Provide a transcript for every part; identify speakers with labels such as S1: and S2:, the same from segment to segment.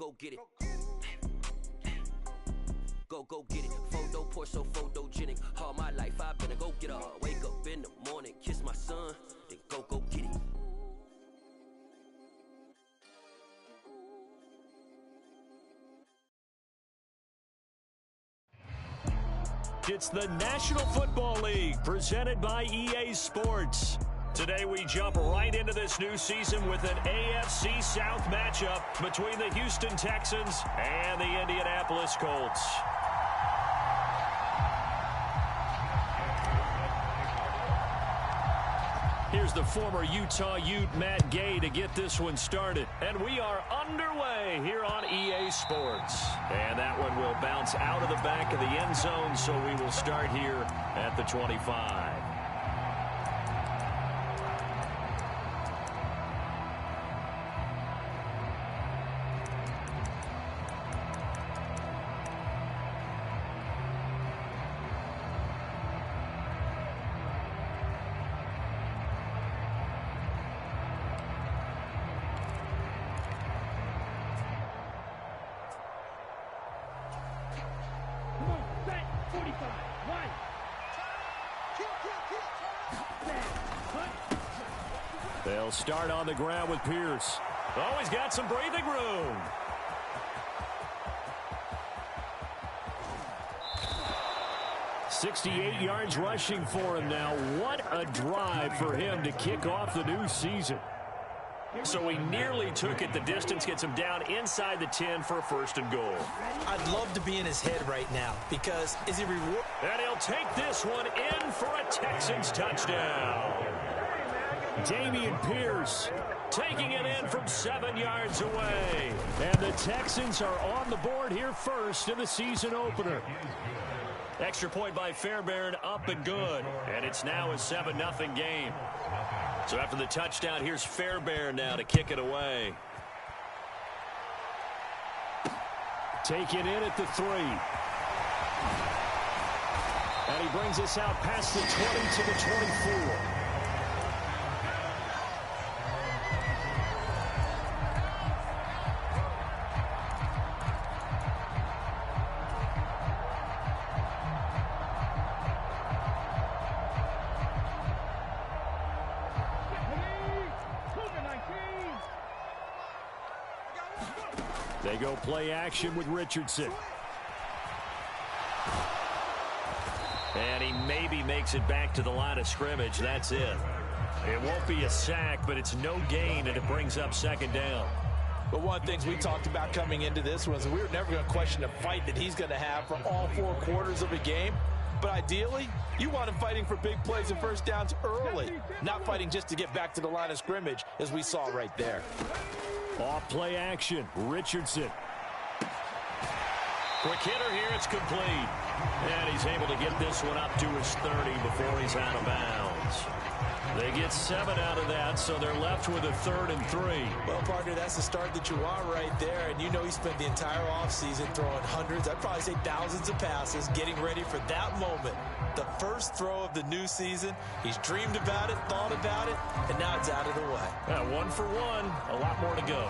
S1: go get it. Go get it. Photo poor, so photogenic. All my life I've been a go getter. Wake up in the morning, kiss my son, then go get it.
S2: It's the National Football League presented by EA Sports. Today we jump right into this new season with an AFC South matchup between the Houston Texans and the Indianapolis Colts. Here's the former Utah Ute Matt Gay to get this one started. And we are underway here on EA Sports. And that one will bounce out of the back of the end zone, so we will start here at the 25. They'll start on the ground with Pierce. Oh, he's got some breathing room. $68 yards rushing for him now. What a drive for him to kick off the new season. So he nearly took it the distance, gets him down inside the 10 for a first and goal.
S3: I'd love to be in his head right now because is he reward?
S2: And he'll take this one in for a Texans touchdown. Dameon Pierce taking it in from 7 yards away. And the Texans are on the board here first in the season opener. Extra point by Fairbairn, up and good. And it's now a 7-0 game. So after the touchdown, here's Fairbairn now to kick it away. Taken in at the 3. And he brings us out past the 20 to the 24. They go play action with Richardson. And he maybe makes it back to the line of scrimmage. That's it. It won't be a sack, but it's no gain, and it brings up second down.
S3: But one of the things we talked about coming into this was we were never going to question the fight that he's going to have for all 4 quarters of a game. But ideally, you want him fighting for big plays and first downs early, not fighting just to get back to the line of scrimmage, as we saw right there.
S2: Off play action, Richardson. Quick hitter here, it's complete. And he's able to get this one up to his 30 before he's out of bounds. They get 7 out of that, so they're left with a 3rd and 3.
S3: Well, partner, that's the start that you want right there. And you know he spent the entire offseason throwing hundreds, I'd probably say thousands of passes, getting ready for that moment. The first throw of the new season. He's dreamed about it, thought about it, and now it's out of the way.
S2: 1 for 1, a lot more to go.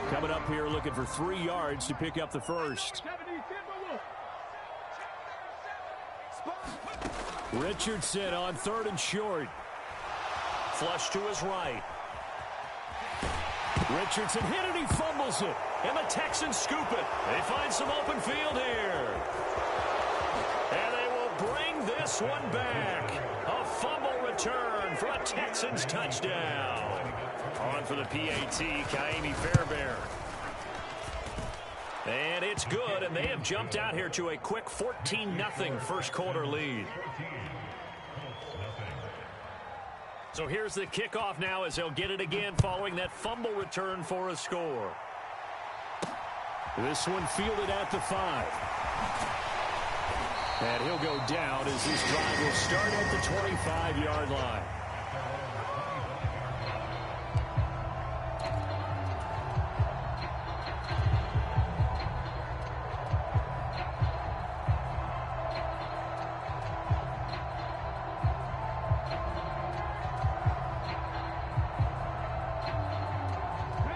S2: Coming up here looking for 3 yards to pick up the first. Richardson on 3rd and short. Flush to his right. Richardson hit it, he fumbles it. And the Texans scoop it. They find some open field here. And they will bring this one back. A fumble return for a Texans touchdown. On for the PAT, Kaimi Fairbairn. And it's good, and they have jumped out here to a quick 14-0 first quarter lead. So here's the kickoff now as they'll get it again following that fumble return for a score. This one fielded at the 5. And he'll go down as this drive will start at the 25-yard line.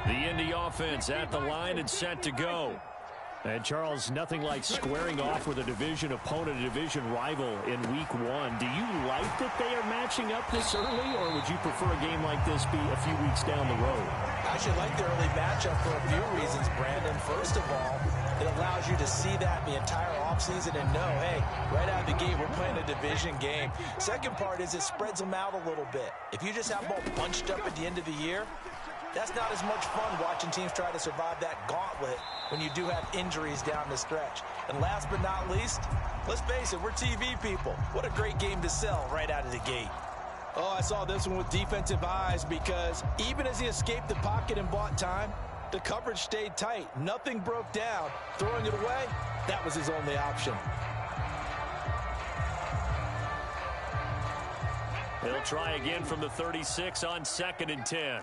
S2: The Indy offense at the line and set to go. And, Charles, nothing like squaring off with a division opponent, a division rival in week one. Do you like that they are matching up this early, or would you prefer a game like this be a few weeks down the road?
S3: I actually like the early matchup for a few reasons, Brandon. First of all, it allows you to see that the entire offseason and know, hey, right out of the gate, we're playing a division game. Second part is it spreads them out a little bit. If you just have them all bunched up at the end of the year, that's not as much fun watching teams try to survive that gauntlet when you do have injuries down the stretch. And last but not least, let's face it, we're TV people. What a great game to sell right out of the gate. Oh, I saw this one with defensive eyes because even as he escaped the pocket and bought time, the coverage stayed tight. Nothing broke down. Throwing it away, that was his only option.
S2: They'll try again from the 36 on 2nd and 10.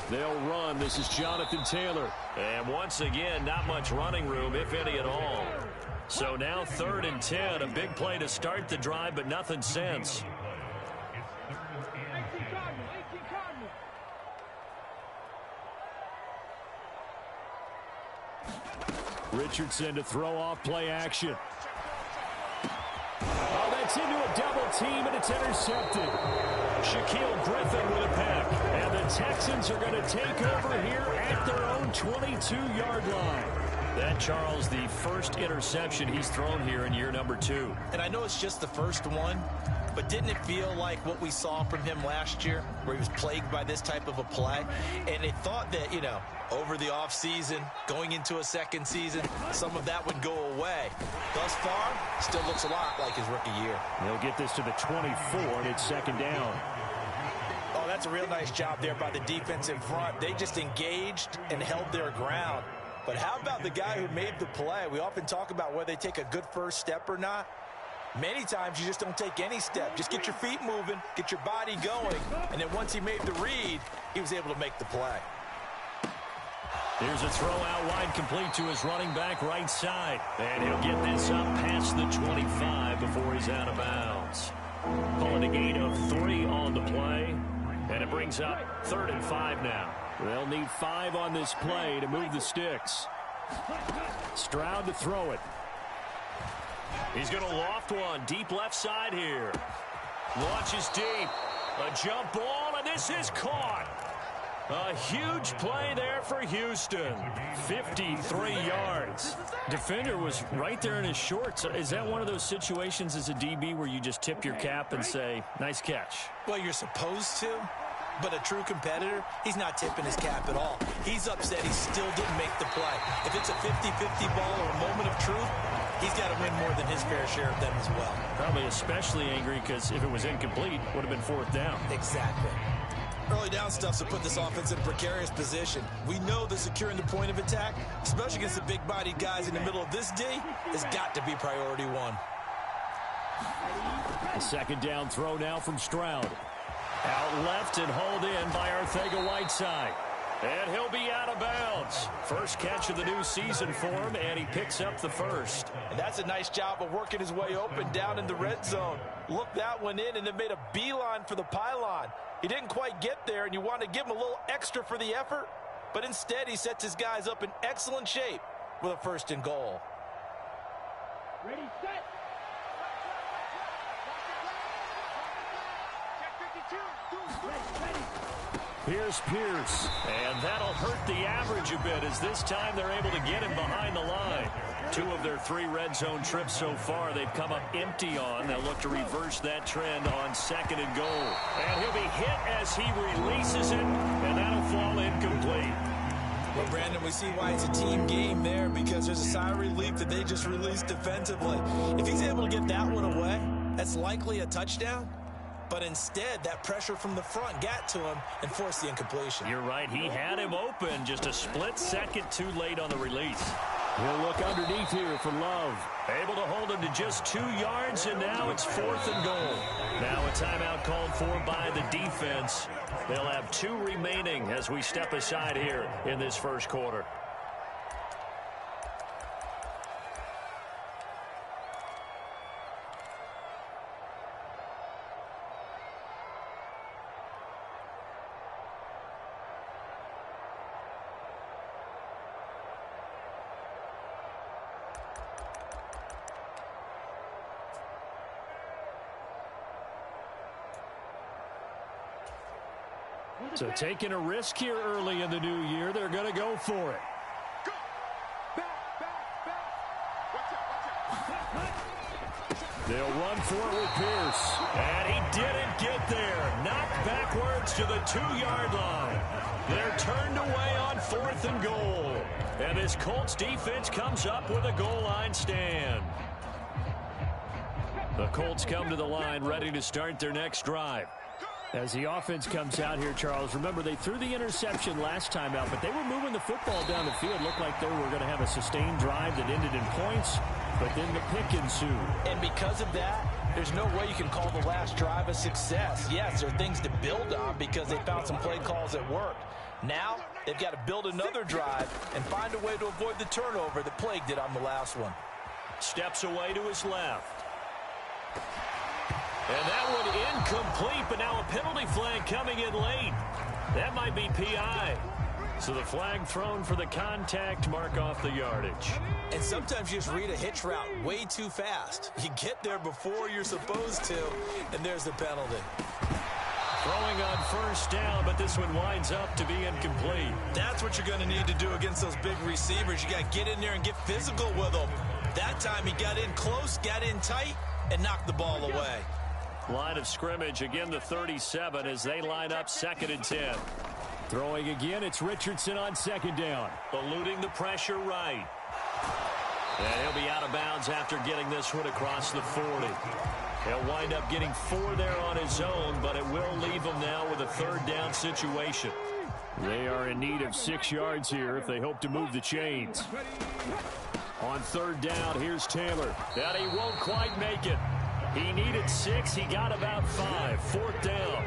S2: They'll run. This is Jonathan Taylor. And once again, not much running room, if any at all. So now 3rd and 10. A big play to start the drive, but nothing since. Richardson to throw off play action. Oh, that's into a double team, and it's intercepted. Shaquille Griffin with a pick. And the Texans are going to take over here at their own 22-yard line. That, Charles, the first interception he's thrown here in year number 2.
S3: And I know it's just the first one, but didn't it feel like what we saw from him last year, where he was plagued by this type of a play? And they thought that, you know, over the offseason, going into a second season, some of that would go away. Thus far, still looks a lot like his rookie year.
S2: They'll get this to the 24, and it's 2nd down.
S3: Oh, that's a real nice job there by the defensive front. They just engaged and held their ground. But how about the guy who made the play? We often talk about whether they take a good first step or not. Many times you just don't take any step. Just get your feet moving, get your body going, and then once he made the read, he was able to make the play.
S2: Here's a throw out wide, complete to his running back right side. And he'll get this up past the 25 before he's out of bounds. Calling a gain of 3 on the play. And it brings up 3rd and 5 now. They'll need 5 on this play to move the sticks. Stroud to throw it. He's going to loft one deep left side here. Launches deep. A jump ball, and this is caught. A huge play there for Houston. 53 yards. Defender was right there in his shorts. Is that one of those situations as a DB where you just tip your cap and say, nice catch?
S3: Well, you're supposed to, but a true competitor, he's not tipping his cap at all. He's upset he still didn't make the play. If it's a 50-50 ball or a moment of truth, he's got to win more than his fair share of them as well.
S2: Probably especially angry because if it was incomplete, it would have been 4th down.
S3: Exactly. Early down stuff to put this offense in a precarious position. We know that securing the point of attack, especially against the big-bodied guys in the middle of this D, has got to be priority 1.
S2: A 2nd down throw now from Stroud. Out left and hauled in by Arcega-Whiteside. And he'll be out of bounds. First catch of the new season for him, and he picks up the first.
S3: And that's a nice job of working his way open down in the red zone. Looked that one in and then made a beeline for the pylon. He didn't quite get there, and you want to give him a little extra for the effort, but instead he sets his guys up in excellent shape with a 1st and goal.
S4: Ready, set.
S2: Here's Pierce, and that'll hurt the average a bit as this time they're able to get him behind the line. 2 of their 3 red zone trips so far they've come up empty on. They'll look to reverse that trend on 2nd and goal. And he'll be hit as he releases it, and that'll fall incomplete.
S3: Well, Brandon, we see why it's a team game there, because there's a sigh of relief that they just released defensively. If he's able to get that one away, that's likely a touchdown. But instead, that pressure from the front got to him and forced the incompletion.
S2: You're right. He had him open, just a split second too late on the release. He'll look underneath here for Love. Able to hold him to just 2 yards, and now it's 4th and goal. Now a timeout called for by the defense. They'll have 2 remaining as we step aside here in this first quarter. So taking a risk here early in the new year, they're going to go for it. They'll run for it with Pierce. And he didn't get there. Knocked backwards to the 2-yard line. They're turned away on 4th and goal. And this Colts defense comes up with a goal line stand. The Colts come to the line ready to start their next drive. As the offense comes out here, Charles, remember they threw the interception last time out, but they were moving the football down the field. Looked like they were going to have a sustained drive that ended in points, but then the pick ensued.
S3: And because of that, there's no way you can call the last drive a success. Yes, there are things to build on because they found some play calls that worked. Now, they've got to build another drive and find a way to avoid the turnover that plagued it on the last one.
S2: Steps away to his left. And that one incomplete, but now a penalty flag coming in late. That might be PI. So the flag thrown for the contact, mark off the yardage.
S3: And sometimes you just read a hitch route way too fast. You get there before you're supposed to, and there's the penalty.
S2: Throwing on first down, but this one winds up to be incomplete.
S3: That's what you're going to need to do against those big receivers. You got to get in there and get physical with them. That time he got in close, got in tight, and knocked the ball away.
S2: Line of scrimmage, again the 37 as they line up 2nd and 10. Throwing again, it's Richardson on 2nd down. Eluding the pressure right. And he'll be out of bounds after getting this one across the 40. He'll wind up getting 4 there on his own, but it will leave him now with a 3rd down situation. They are in need of 6 yards here if they hope to move the chains. On 3rd down, here's Taylor. And he won't quite make it. He needed 6. He got about 5. 4th down.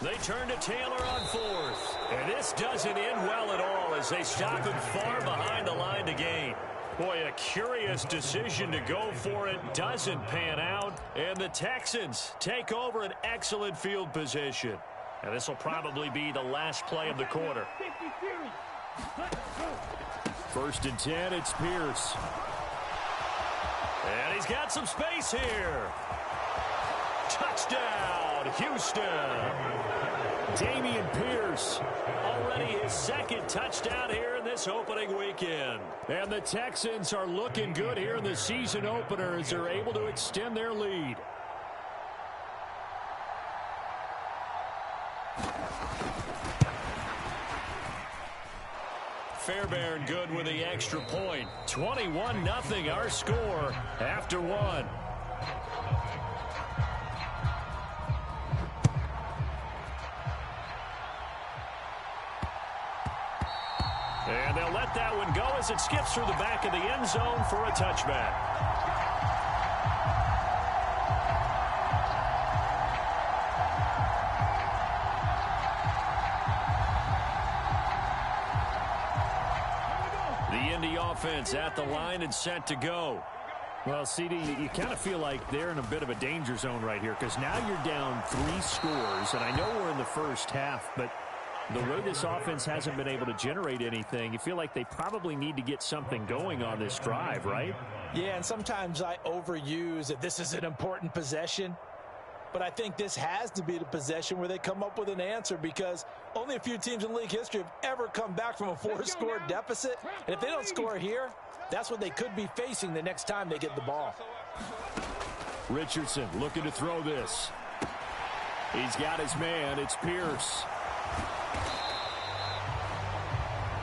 S2: They turn to Taylor on 4th. And this doesn't end well at all as they stop him far behind the line to gain. Boy, a curious decision to go for it. Doesn't pan out. And the Texans take over an excellent field position. And this will probably be the last play of the quarter. 1st and 10, it's Pierce. And he's got some space here. Touchdown, Houston. Damian Pierce, already his 2nd touchdown here in this opening weekend. And the Texans are looking good here in the season opener as they're able to extend their lead. Fairbairn good with the extra point. 21-0 our score after 1. And they'll let that one go as it skips through the back of the end zone for a touchback. The Indy offense at the line and set to go. Well, CD, you kind of feel like they're in a bit of a danger zone right here because now you're down 3 scores, and I know we're in the first half, but the way this offense hasn't been able to generate anything, you feel like they probably need to get something going on this drive, right?
S3: Yeah, and sometimes I overuse that this is an important possession. But I think this has to be the possession where they come up with an answer because only a few teams in league history have ever come back from a 4-score deficit. And if they don't score here, that's what they could be facing the next time they get the ball.
S2: Richardson looking to throw this. He's got his man. It's Pierce.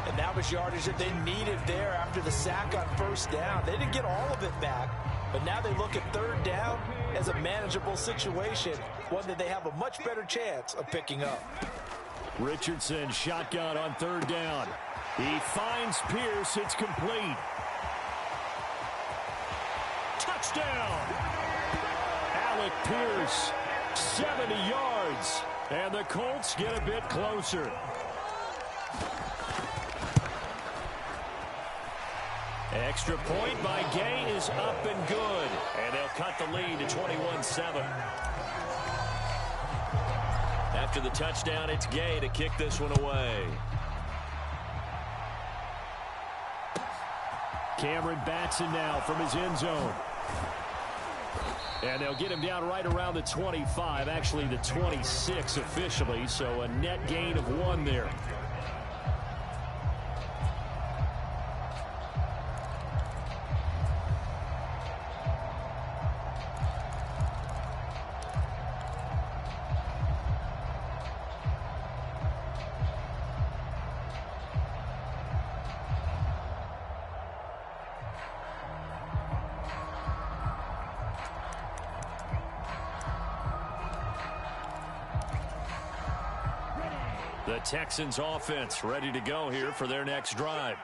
S3: And that was yardage that they needed there after the sack on 1st down. They didn't get all of it back, but now they look at 3rd down as a manageable situation, one that they have a much better chance of picking up.
S2: Richardson shotgun on 3rd down. He finds Pierce. It's complete. Touchdown! Alec Pierce, 70 yards. And the Colts get a bit closer. Extra point by Gay is up and good. And they'll cut the lead to 21-7. That After the touchdown, it's Gay to kick this one away. Cameron Batson now from his end zone. And they'll get him down right around the 25, actually the 26 officially, so a net gain of 1 there. The Texans offense ready to go here for their next drive.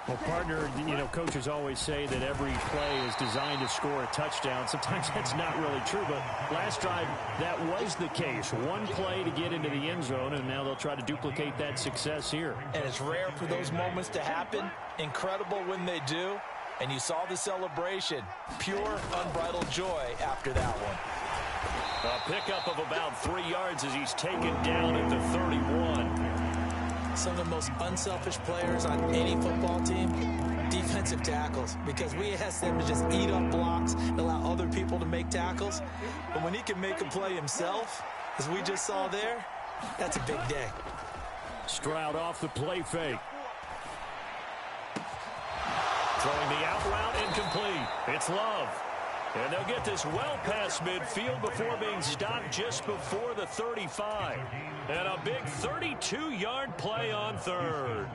S5: Well, partner, coaches always say that every play is designed to score a touchdown. Sometimes that's not really true, but last drive, that was the case. One play to get into the end zone, and now they'll try to duplicate that success here.
S3: And it's rare for those moments to happen. Incredible when they do. And you saw the celebration. Pure, unbridled joy after that one.
S2: A pickup of about 3 yards as he's taken down at the 31.
S3: Some of the most unselfish players on any football team, defensive tackles, because we ask them to just eat up blocks and allow other people to make tackles. But when he can make a play himself, as we just saw there, that's a big day.
S2: Stroud off the play fake. Throwing the out route incomplete. It's Love. And they'll get this well past midfield before being stopped just before the 35. And a big 32-yard play on third.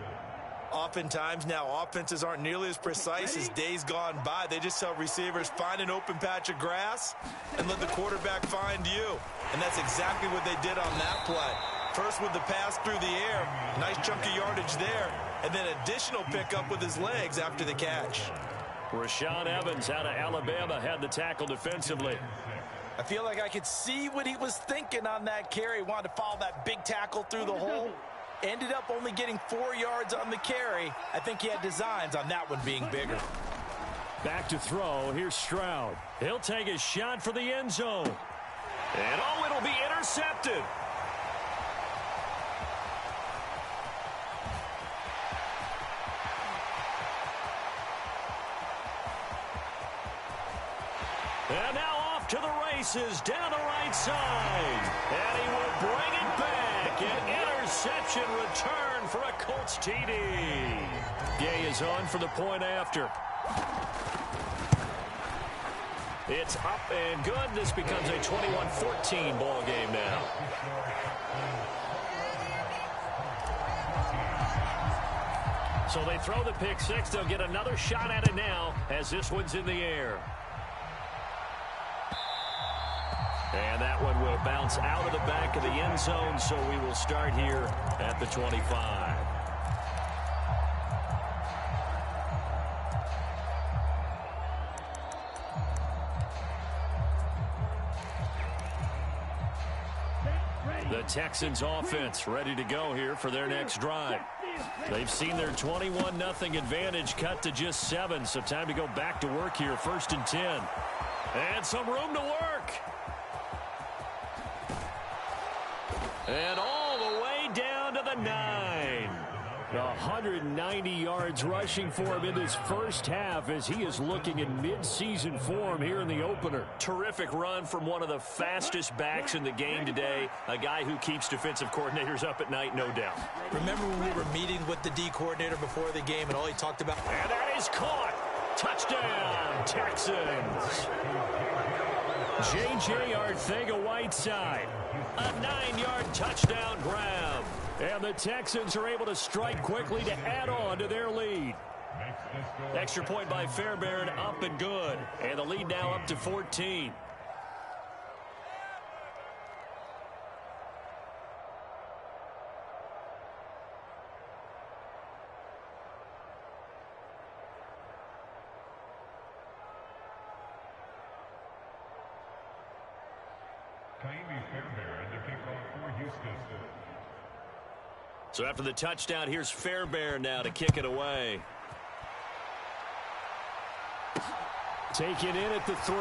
S3: Oftentimes now offenses aren't nearly as precise as days gone by. They just tell receivers, find an open patch of grass and let the quarterback find you. And that's exactly what they did on that play. First with the pass through the air, nice chunk of yardage there, and then additional pickup with his legs after the catch.
S2: Rashaan Evans out of Alabama had the tackle defensively.
S3: I feel like I could see what he was thinking on that carry. Wanted to follow that big tackle through the hole. Ended up only getting 4 yards on the carry. I think he had designs on that one being bigger.
S2: Back to throw. Here's Stroud. He'll take a shot for the end zone. And it'll be intercepted. And now off to the races down the right side. And he will bring it back. An interception return for a Colts TD. Gay is on for the point after. It's up and good. This becomes a 21-14 ball game now. So they throw the pick six. They'll get another shot at it now as this one's in the air. And that one will bounce out of the back of the end zone, so we will start here at the 25. The Texans offense ready to go here for their next drive. They've seen their 21-0 advantage cut to just 7, so time to go back to work here, 1st and 10. And some room to work. And all the way down to the 9. 190 yards rushing for him in this first half as he is looking in mid-season form here in the opener. Terrific run from one of the fastest backs in the game today. A guy who keeps defensive coordinators up at night, no doubt.
S3: Remember when we were meeting with the D coordinator before the game and all he talked about?
S2: And that is caught. Touchdown, Texans. J.J. Arcega-Whiteside. A 9-yard touchdown grab. And the Texans are able to strike quickly to add on to their lead. Extra point by Fairbairn, up and good. And the lead now up to 14. So after the touchdown, here's Fairbairn now to kick it away. Take it in at the 3.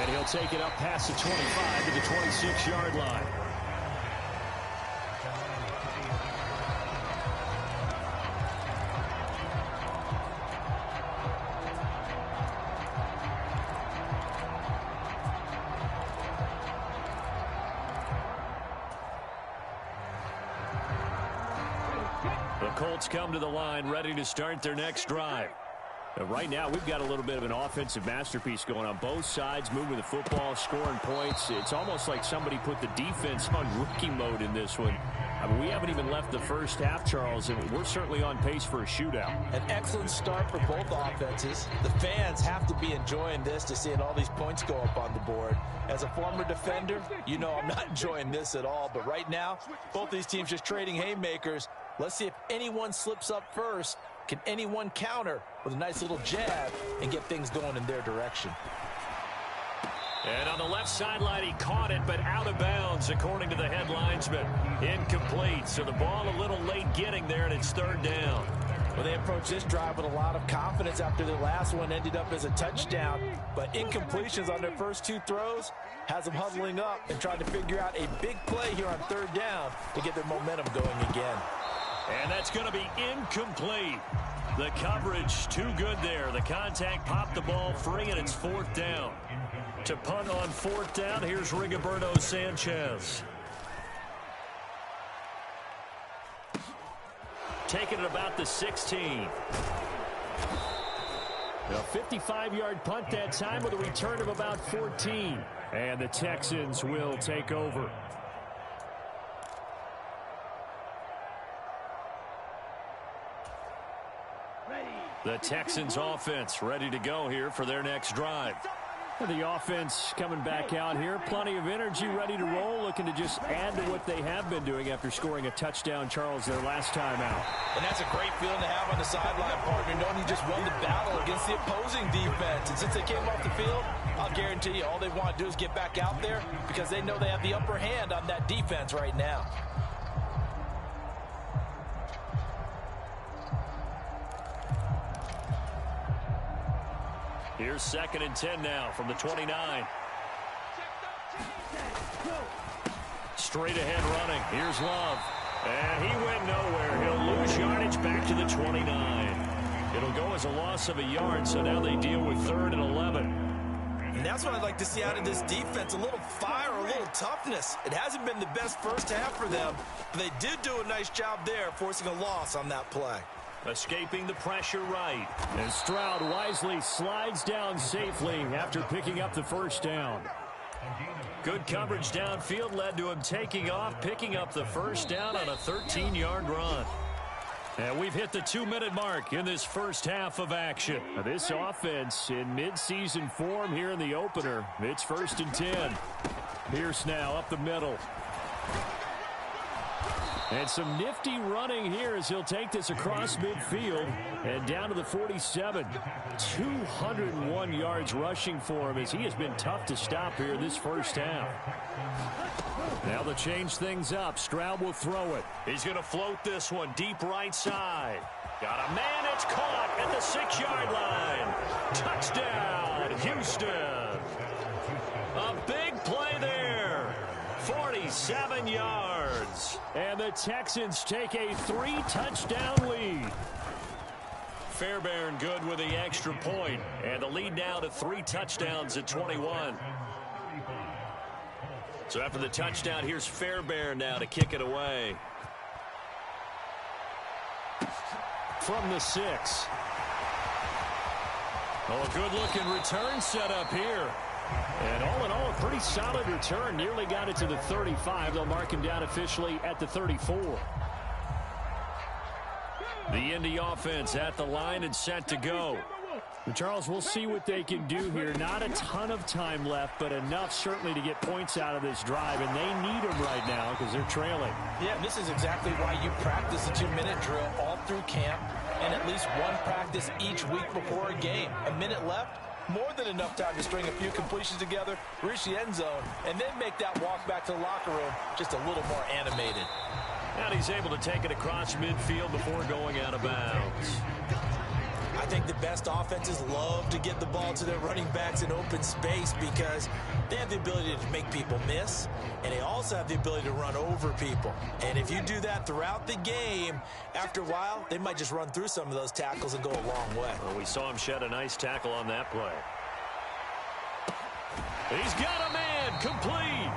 S5: And he'll take it up past the 25 to the 26-yard line. The Colts come to the line ready to start their next drive. Right now, we've got a little bit of an offensive masterpiece going on both sides, moving the football, scoring points. It's almost like somebody put the defense on rookie mode in this one. I mean, we haven't even left the first half, Charles, and we're certainly on pace for a shootout.
S3: An excellent start for both offenses. The fans have to be enjoying this to seeing all these points go up on the board. As a former defender, you know I'm not enjoying this at all. But right now, both these teams just trading haymakers. Let's see if anyone slips up first. Can anyone counter with a nice little jab and get things going in their direction?
S2: And on the left sideline, he caught it, but out of bounds, according to the head linesman. Incomplete, so the ball a little late getting there, and it's third down.
S3: Well, they approached this drive with a lot of confidence after the last one ended up as a touchdown. But incompletions on their first two throws has them huddling up and trying to figure out a big play here on third down to get their momentum going again.
S2: And that's going to be incomplete. The coverage too good there. The contact popped the ball free, and it's fourth down. To punt on fourth down, here's Rigoberto Sanchez. Taking it about the 16.
S5: A 55-yard punt that time with a return of about 14. And the Texans will take over. The Texans offense ready to go here for their next drive. The offense coming back out here. Plenty of energy, ready to roll, looking to just add to what they have been doing after scoring a touchdown, Charles, their last time out.
S3: And that's a great feeling to have on the sideline, partner, knowing you just won the battle against the opposing defense. And since they came off the field, I'll guarantee you all they want to do is get back out there because they know they have the upper hand on that defense right now.
S2: Here's 2nd and 10 now from the 29. Straight ahead running. Here's Love. And he went nowhere. He'll lose yardage back to the 29. It'll go as a loss of a yard, so now they deal with 3rd and 11.
S3: And that's what I'd like to see out of this defense, a little fire, a little toughness. It hasn't been the best first half for them, but they did do a nice job there, forcing a loss on that play.
S2: Escaping the pressure right.
S5: And Stroud wisely slides down safely after picking up the first down.
S2: Good coverage downfield led to him taking off, picking up the first down on a 13-yard run. And we've hit the 2-minute mark in this first half of action.
S5: Now this offense in midseason form here in the opener. It's 1st and 10. Pierce now up the middle. And some nifty running here as he'll take this across midfield and down to the 47. 201 yards rushing for him as he has been tough to stop here in this first half. Now they'll change things up. Stroud will throw it.
S2: He's going to float this one deep right side. Got a man, it's caught at the 6-yard line. Touchdown, Houston. A big play there. 47 yards.
S5: And the Texans take a 3-touchdown lead.
S2: Fairbairn good with the extra point. And the lead now to 3 touchdowns at 21. So after the touchdown, here's Fairbairn now to kick it away.
S5: From the 6.
S2: Oh, a good-looking return set up here.
S5: And all in all, a pretty solid return. Nearly got it to the 35. They'll mark him down officially at the 34.
S2: The Indy offense at the line and set to go.
S5: And Charles, we'll see what they can do here. Not a ton of time left, but enough certainly to get points out of this drive. And they need them right now because they're trailing.
S3: Yeah, and this is exactly why you practice the 2-minute drill all through camp and at least one practice each week before a game. A minute left. More than enough time to string a few completions together, reach the end zone, and then make that walk back to the locker room just a little more animated.
S2: And he's able to take it across midfield before going out of bounds.
S3: I think the best offenses love to get the ball to their running backs in open space because they have the ability to make people miss, and they also have the ability to run over people. And if you do that throughout the game, after a while, they might just run through some of those tackles and go a long way.
S2: Well, we saw him shed a nice tackle on that play. He's got a man, complete.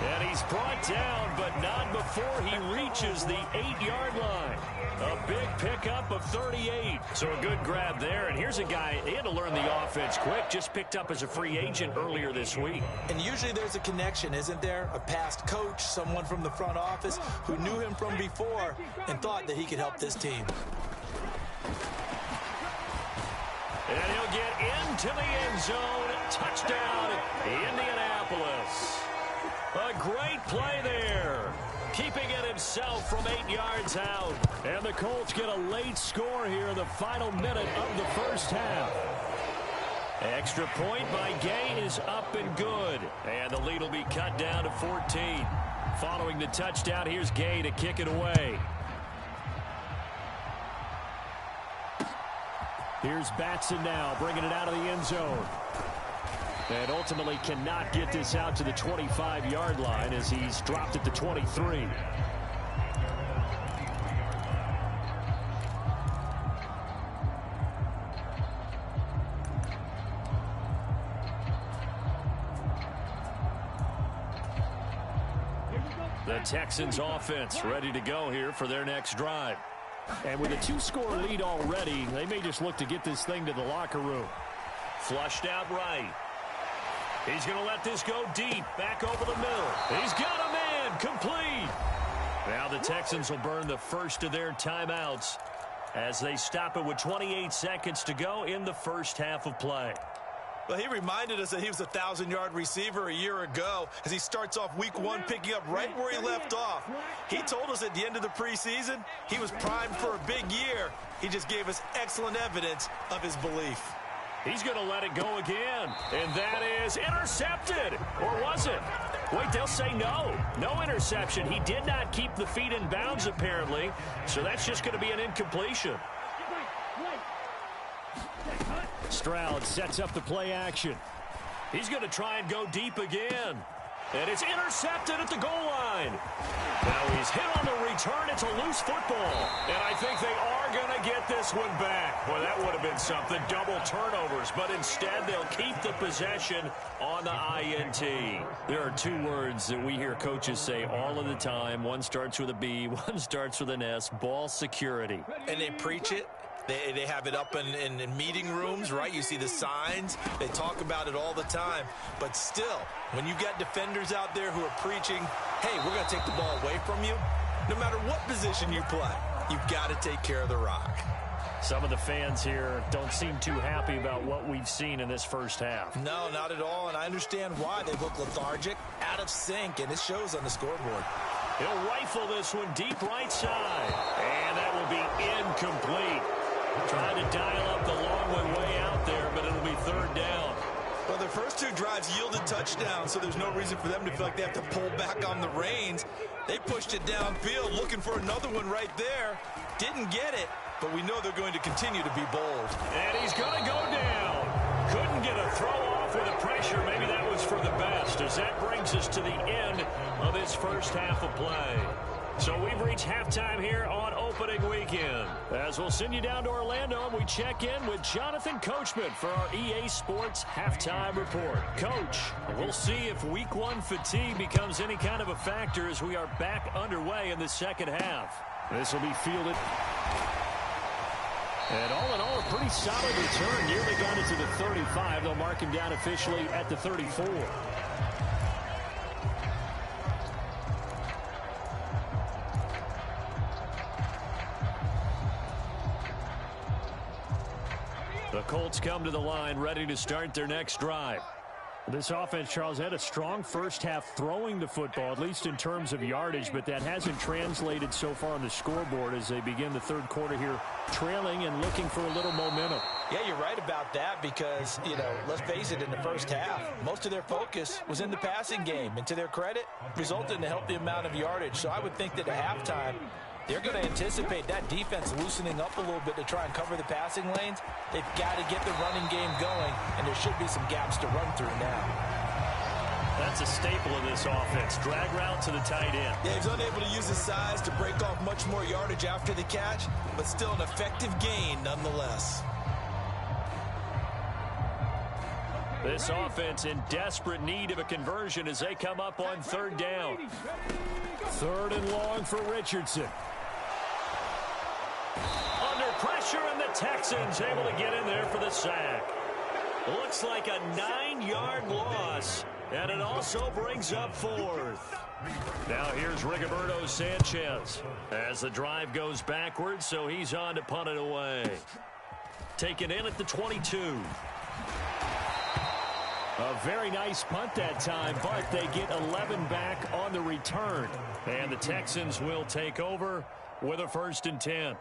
S2: And he's brought down, but not before he reaches the 8-yard line. A big pickup of 38. So a good grab there. And here's a guy, he had to learn the offense quick, just picked up as a free agent earlier this week.
S3: And usually there's a connection, isn't there? A past coach, someone from the front office who knew him from before and thought that he could help this team.
S2: And he'll get into the end zone. Touchdown, Indianapolis. A great play there. Keeping it himself from 8 yards out. And the Colts get a late score here in the final minute of the first half. Extra point by Gay is up and good. And the lead will be cut down to 14. Following the touchdown, here's Gay to kick it away. Here's Batson now, bringing it out of the end zone. And ultimately cannot get this out to the 25-yard line as he's dropped at the 23. The Texans offense ready to go here for their next drive. And with a 2-score lead already, they may just look to get this thing to the locker room. Flushed out right. He's going to let this go deep, back over the middle. He's got a man, complete. Now the Texans will burn the first of their timeouts as they stop it with 28 seconds to go in the first half of play.
S3: Well, he reminded us that he was a 1,000-yard receiver a year ago as he starts off week 1 picking up right where he left off. He told us at the end of the preseason he was primed for a big year. He just gave us excellent evidence of his belief.
S2: He's going to let it go again, and that is intercepted. Or was it? Wait, they'll say no. No interception. He did not keep the feet in bounds, apparently, so that's just going to be an incompletion. Stroud sets up the play action. He's going to try and go deep again. And it's intercepted at the goal line. Now he's hit on the return. It's a loose football. And I think they are going to get this one back. Boy, that would have been something. Double turnovers. But instead, they'll keep the possession on the INT. There are 2 words that we hear coaches say all of the time. One starts with a B. One starts with an S. Ball security.
S3: And they preach it. They have it up in meeting rooms, right? You see the signs. They talk about it all the time. But still, when you got defenders out there who are preaching, hey, we're going to take the ball away from you, no matter what position you play, you've got to take care of the rock.
S2: Some of the fans here don't seem too happy about what we've seen in this first half.
S3: No, not at all, and I understand why. They look lethargic, out of sync, and it shows on the scoreboard.
S2: He'll rifle this one deep right side, and that will be incomplete. Trying to dial up the long way out there, but it'll be 3rd down.
S3: Well, their first 2 drives yielded touchdowns, so there's no reason for them to feel like they have to pull back on the reins. They pushed it downfield, looking for another one right there. Didn't get it, but we know they're going to continue to be bold.
S2: And he's going to go down. Couldn't get a throw off with the pressure. Maybe that was for the best, as that brings us to the end of this first half of play. So we've reached halftime here on opening weekend. As we'll send you down to Orlando, and we check in with Jonathan Coachman for our EA Sports Halftime Report. Coach, we'll see if Week 1 fatigue becomes any kind of a factor as we are back underway in the second half. This will be fielded. And all in all, a pretty solid return. Nearly got it to the 35. They'll mark him down officially at the 34. The Colts come to the line, ready to start their next drive. This offense, Charles, had a strong first half throwing the football, at least in terms of yardage, but that hasn't translated so far on the scoreboard as they begin the 3rd quarter here, trailing and looking for a little momentum.
S3: Yeah, you're right about that because, let's face it, in the first half, most of their focus was in the passing game. And to their credit, resulted in a healthy amount of yardage. So I would think that at halftime, They're going to anticipate that defense loosening up a little bit to try and cover the passing lanes. They've got to get the running game going, and there should be some gaps to run through now.
S2: That's a staple of this offense. Drag route to the tight end.
S3: Yeah, he's unable to use his size to break off much more yardage after the catch, but still an effective gain nonetheless.
S2: This offense in desperate need of a conversion as they come up on third down. Third and long for Richardson. Under pressure, and the Texans able to get in there for the sack. Looks like a 9-yard loss, and it also brings up fourth. Now here's Rigoberto Sanchez as the drive goes backwards, so he's on to punt it away. Taken in at the 22. A very nice punt that time, but they get 11 back on the return. And the Texans will take over with a 1st and 10.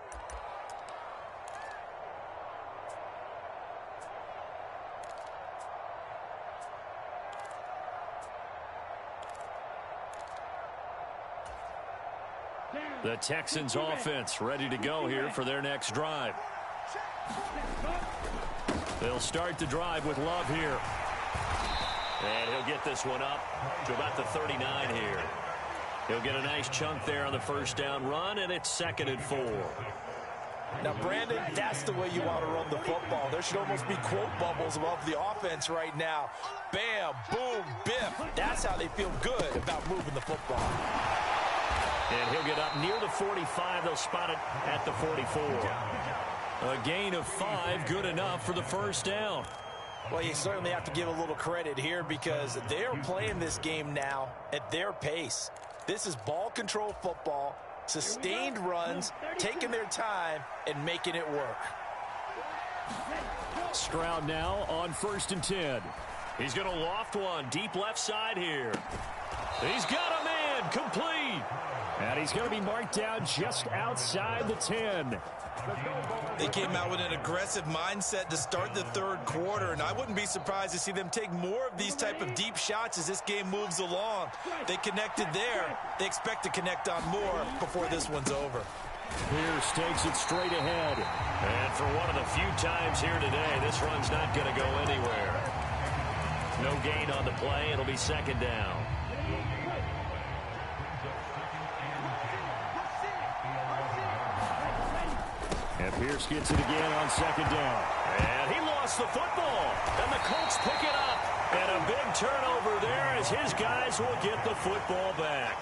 S2: The Texans offense ready to go here for their next drive. They'll start the drive with Love here. And he'll get this one up to about the 39 here. He'll get a nice chunk there on the first down run, and it's 2nd and 4.
S3: Now, Brandon, that's the way you want to run the football. There should almost be quote bubbles above the offense right now. Bam, boom, biff. That's how they feel good about moving the football.
S2: And he'll get up near the 45. They'll spot it at the 44. A gain of 5, good enough for the first down.
S3: Well, you certainly have to give a little credit here because they're playing this game now at their pace. This is ball control football, sustained runs, taking their time, and making it work.
S2: Stroud now on 1st and 10. He's going to loft one deep left side here. He's got a man complete. And he's going to be marked down just outside the 10.
S3: They came out with an aggressive mindset to start the third quarter, and I wouldn't be surprised to see them take more of these type of deep shots as this game moves along. They connected there. They expect to connect on more before this one's over.
S2: Pierce takes it straight ahead. And for one of the few times here today, this run's not going to go anywhere. No gain on the play. It'll be 2nd down. And Pierce gets it again on 2nd down. And he lost the football. And the Colts pick it up. And a big turnover there as his guys will get the football back.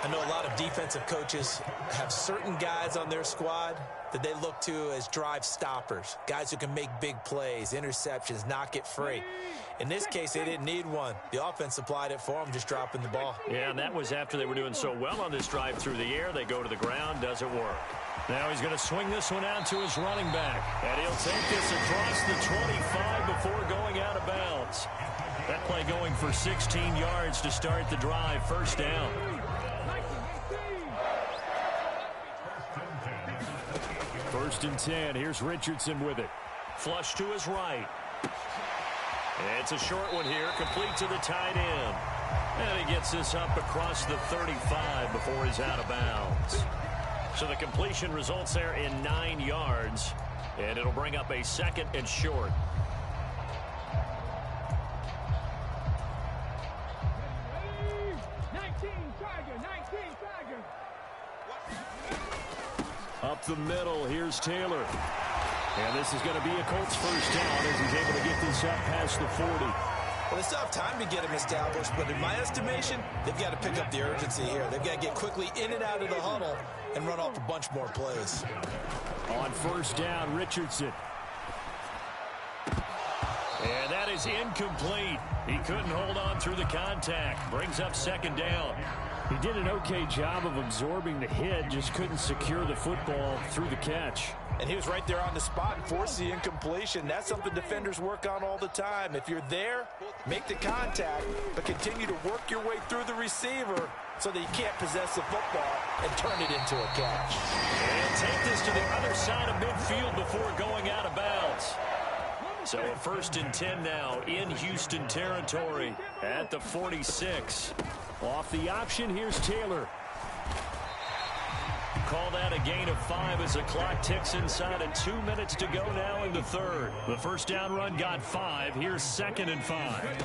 S3: I know a lot of defensive coaches have certain guys on their squad that they look to as drive stoppers. Guys who can make big plays, interceptions, knock it free. In this case, they didn't need one. The offense supplied it for them, just dropping the ball.
S2: Yeah, and that was after they were doing so well on this drive through the air. They go to the ground, doesn't work. Now he's going to swing this one out to his running back. And he'll take this across the 25 before going out of bounds. That play going for 16 yards to start the drive. 1st down. First and 10. Here's Richardson with it. Flush to his right. It's a short one here. Complete to the tight end. And he gets this up across the 35 before he's out of bounds. So the completion results there in 9 yards. And it'll bring up a 2nd and short. Up the middle, here's Taylor. And this is going to be a Colts 1st down as he's able to get this up past the 40.
S3: Well, they still have time to get him established, but in my estimation, they've got to pick up the urgency here. They've got to get quickly in and out of the huddle and run off a bunch more plays.
S2: On 1st down, Richardson. And that is incomplete. He couldn't hold on through the contact. Brings up 2nd down.
S5: He did an okay job of absorbing the hit, just couldn't secure the football through the catch.
S3: And he was right there on the spot and forced the incompletion. That's something defenders work on all the time. If you're there, make the contact, but continue to work your way through the receiver so that you can't possess the football and turn it into a catch.
S2: And take this to the other side of midfield before going out of bounds. So a 1st and 10 now in Houston territory at the 46.
S5: Off the option, here's Taylor.
S2: Call that a gain of 5 as the clock ticks inside and 2 minutes to go now in the third. The first down run got 5. Here's 2nd and 5.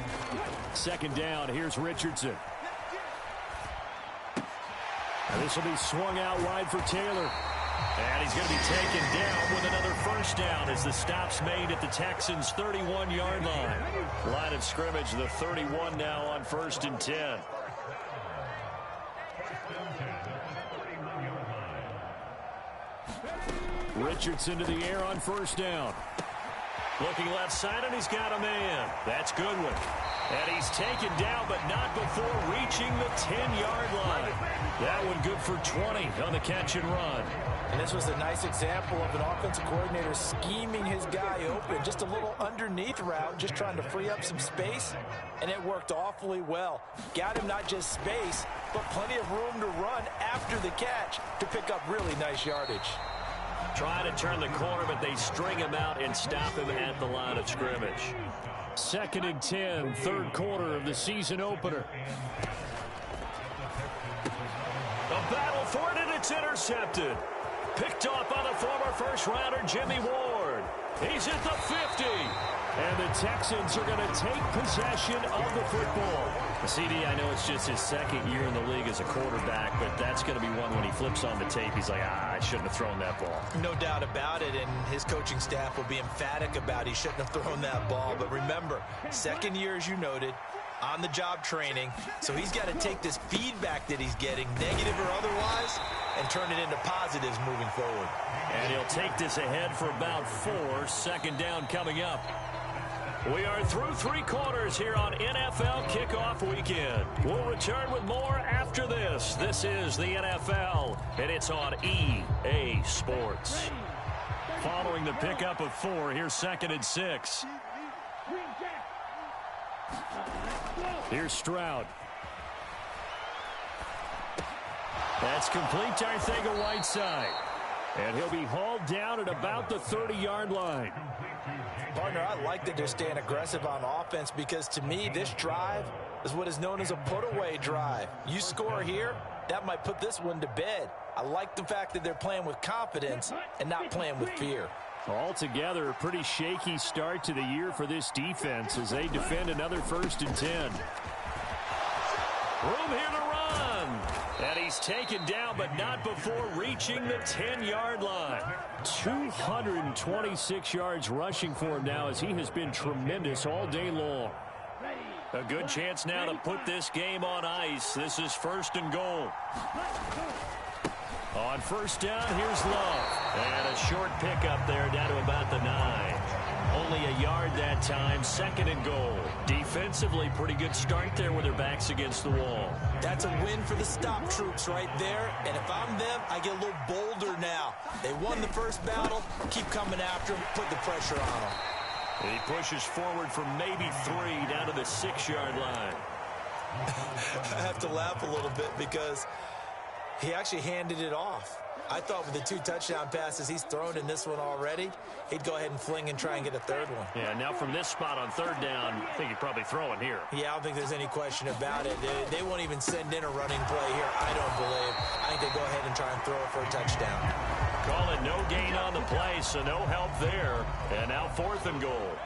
S2: Second down, here's Richardson. And this will be swung out wide for Taylor. And he's going to be taken down with another first down as the stop's made at the Texans' 31-yard line. Line of scrimmage, the 31 now on 1st and 10. Richardson to the air on first down. Looking left side, and he's got a man. That's Goodwin. And he's taken down, but not before reaching the 10-yard line. That one good for 20 on the catch and run.
S3: And this was a nice example of an offensive coordinator scheming his guy open. Just a little underneath route, just trying to free up some space, and it worked awfully well. Got him not just space, but plenty of room to run after the catch to pick up really nice yardage.
S2: Trying to turn the corner, but they string him out and stop him at the line of scrimmage.
S5: 2nd and 10, third quarter of the season opener.
S2: A battle for it, and it's intercepted. Picked off by the former first-rounder Jimmy Ward. He's at the 50.
S5: And the Texans are going to take possession of the football.
S2: CD, I know it's just his second year in the league as a quarterback, but that's going to be one when he flips on the tape. He's like, I shouldn't have thrown that ball.
S3: No doubt about it, and his coaching staff will be emphatic about he shouldn't have thrown that ball. But remember, second year, as you noted, on-the-job training, so he's got to take this feedback that he's getting, negative or otherwise, and turn it into positives moving forward.
S2: And he'll take this ahead for about 4. 2nd down coming up. We are through 3 quarters here on NFL Kickoff Weekend. We'll return with more after this. This is the NFL, and it's on EA Sports. Following the pickup of 4, here's 2nd and 6.
S5: Here's Stroud.
S2: That's complete to
S5: Arcega-Whiteside. And he'll be hauled down at about the 30-yard line.
S3: Partner, I like that they're staying aggressive on offense because, to me, this drive is what is known as a put-away drive. You score here, that might put this one to bed. I like the fact that they're playing with confidence and not playing with fear.
S5: Altogether, a pretty shaky start to the year for this defense as they defend another 1st and 10.
S2: Room here to run. And he's taken down, but not before reaching the 10-yard line.
S5: 226 yards rushing for him now as he has been tremendous all day long.
S2: A good chance now to put this game on ice. This is 1st and goal. On first down, here's Love. And a short pickup there down to about the 9. Only a yard that time, 2nd and goal. Defensively, pretty good start there with their backs against the wall.
S3: That's a win for the stop troops right there. And if I'm them, I get a little bolder now. They won the first battle. Keep coming after them. Put the pressure on them.
S2: And he pushes forward for maybe 3 down to the 6-yard line.
S3: I have to laugh a little bit because he actually handed it off. I thought with the 2 touchdown passes he's thrown in this one already, he'd go ahead and fling and try and get a 3rd one.
S2: Yeah, now from this spot on 3rd down, I think he'd probably throw it here.
S3: Yeah, I don't think there's any question about it. They won't even send in a running play here, I don't believe. I think they go ahead and try and throw it for a touchdown.
S2: Call it no gain on the play, so no help there. And now 4th and goal.